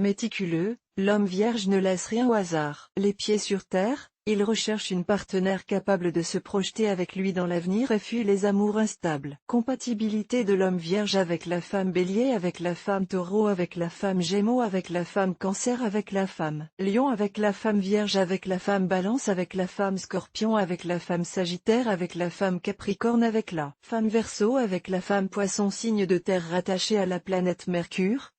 Méticuleux, l'homme vierge ne laisse rien au hasard. Les pieds sur terre, il recherche une partenaire capable de se projeter avec lui dans l'avenir et fuit les amours instables. Compatibilité de l'homme vierge avec la femme bélier, avec la femme taureau, avec la femme gémeaux, avec la femme cancer, avec la femme lion, avec la femme vierge, avec la femme balance, avec la femme scorpion, avec la femme sagittaire, avec la femme capricorne, avec la femme verseau, avec la femme poisson, signe de terre rattaché à la planète Mercure.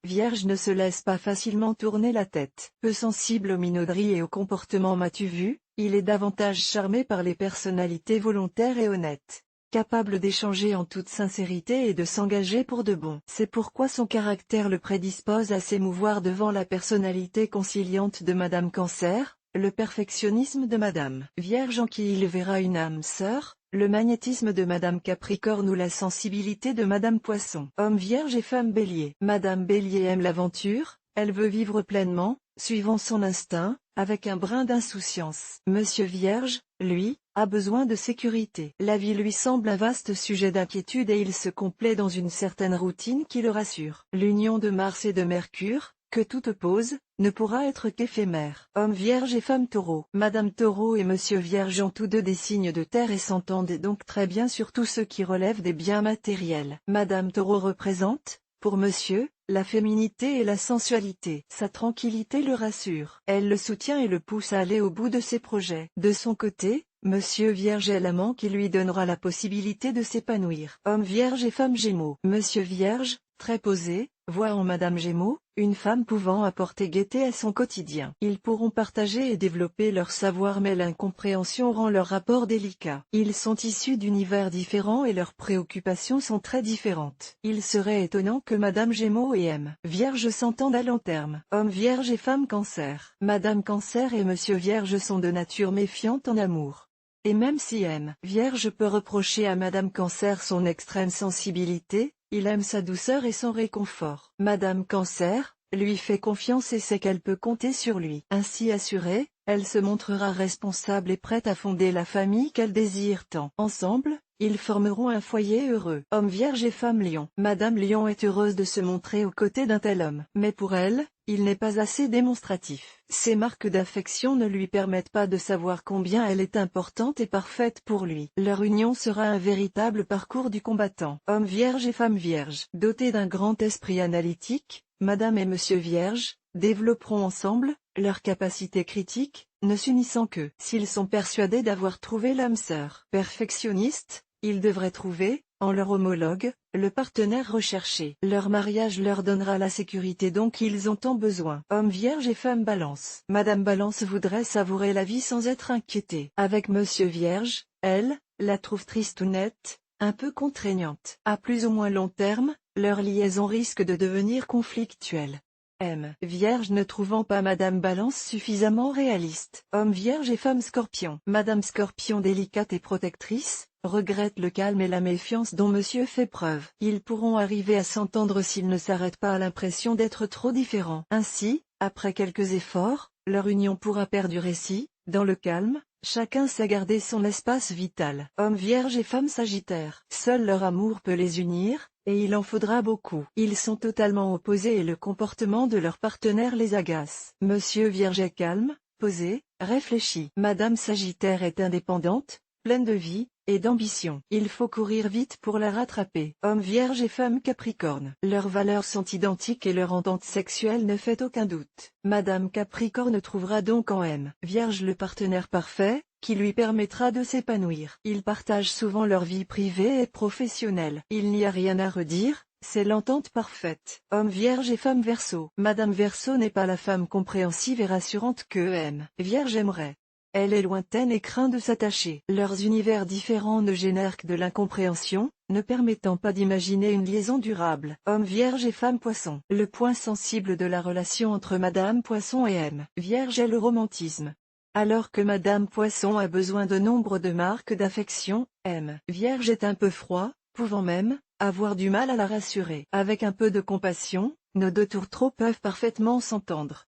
Vierge ne se laisse pas facilement tourner la tête. Peu sensible aux minauderies et au comportement m'as-tu vu, il est davantage charmé par les personnalités volontaires et honnêtes, capable d'échanger en toute sincérité et de s'engager pour de bon. C'est pourquoi son caractère le prédispose à s'émouvoir devant la personnalité conciliante de Madame Cancer, le perfectionnisme de Madame Vierge en qui il verra une âme sœur, le magnétisme de Madame Capricorne ou la sensibilité de Madame Poisson. Homme vierge et femme bélier. Madame Bélier aime l'aventure, elle veut vivre pleinement, suivant son instinct, avec un brin d'insouciance. Monsieur Vierge, lui, a besoin de sécurité. La vie lui semble un vaste sujet d'inquiétude et il se complaît dans une certaine routine qui le rassure. L'union de Mars et de Mercure, que tout oppose, ne pourra être qu'éphémère. Homme vierge et femme taureau. Madame Taureau et Monsieur Vierge ont tous deux des signes de terre et s'entendent donc très bien sur tout ce qui relève des biens matériels. Madame Taureau représente, pour Monsieur, la féminité et la sensualité. Sa tranquillité le rassure. Elle le soutient et le pousse à aller au bout de ses projets. De son côté, Monsieur Vierge est l'amant qui lui donnera la possibilité de s'épanouir. Homme vierge et femme gémeaux. Monsieur Vierge, très posé, voit en Madame Gémeaux, une femme pouvant apporter gaieté à son quotidien. Ils pourront partager et développer leur savoir mais l'incompréhension rend leur rapport délicat. Ils sont issus d'univers différents et leurs préoccupations sont très différentes. Il serait étonnant que Madame Gémeaux et Vierge s'entendent à long terme. Homme Vierge et femme Cancer. Madame Cancer et Monsieur Vierge sont de nature méfiante en amour. Et même si Vierge peut reprocher à Madame Cancer son extrême sensibilité, il aime sa douceur et son réconfort. Madame Cancer, lui fait confiance et sait qu'elle peut compter sur lui. Ainsi assurée, elle se montrera responsable et prête à fonder la famille qu'elle désire tant. Ensemble, ils formeront un foyer heureux. Homme vierge et femme lion. Madame Lion est heureuse de se montrer aux côtés d'un tel homme. Mais pour elle, il n'est pas assez démonstratif. Ses marques d'affection ne lui permettent pas de savoir combien elle est importante et parfaite pour lui. Leur union sera un véritable parcours du combattant. Homme vierge et femme vierge. Dotés d'un grand esprit analytique, Madame et Monsieur Vierge développeront ensemble leur capacité critique, ne s'unissant que s'ils sont persuadés d'avoir trouvé l'âme sœur. Perfectionniste, ils devraient trouver, en leur homologue, le partenaire recherché. Leur mariage leur donnera la sécurité dont ils ont tant besoin. Homme vierge et femme balance. Madame Balance voudrait savourer la vie sans être inquiétée. Avec Monsieur Vierge, elle, la trouve triste ou nette, un peu contraignante. À plus ou moins long terme, leur liaison risque de devenir conflictuelle. Vierge ne trouvant pas Madame Balance suffisamment réaliste. Homme vierge et femme Scorpion. Madame Scorpion délicate et protectrice, regrette le calme et la méfiance dont Monsieur fait preuve. Ils pourront arriver à s'entendre s'ils ne s'arrêtent pas à l'impression d'être trop différents. Ainsi, après quelques efforts, leur union pourra perdurer si, dans le calme, chacun sait garder son espace vital. Homme vierge et femme Sagittaire. Seul leur amour peut les unir, et il en faudra beaucoup. Ils sont totalement opposés et le comportement de leur partenaire les agace. Monsieur Vierge est calme, posé, réfléchi. Madame Sagittaire est indépendante, pleine de vie et d'ambition. Il faut courir vite pour la rattraper. Homme Vierge et femme Capricorne. Leurs valeurs sont identiques et leur entente sexuelle ne fait aucun doute. Madame Capricorne trouvera donc en Vierge le partenaire parfait, qui lui permettra de s'épanouir. Ils partagent souvent leur vie privée et professionnelle. Il n'y a rien à redire, c'est l'entente parfaite. Homme Vierge et femme Verseau. Madame Verseau n'est pas la femme compréhensive et rassurante que Vierge aimerait. Elle est lointaine et craint de s'attacher. Leurs univers différents ne génèrent que de l'incompréhension, ne permettant pas d'imaginer une liaison durable. Homme Vierge et femme Poisson. Le point sensible de la relation entre Madame Poisson et Vierge est le romantisme. Alors que Madame Poisson a besoin de nombre de marques d'affection, Vierge est un peu froid, pouvant même avoir du mal à la rassurer. Avec un peu de compassion, nos deux tourtereaux peuvent parfaitement s'entendre.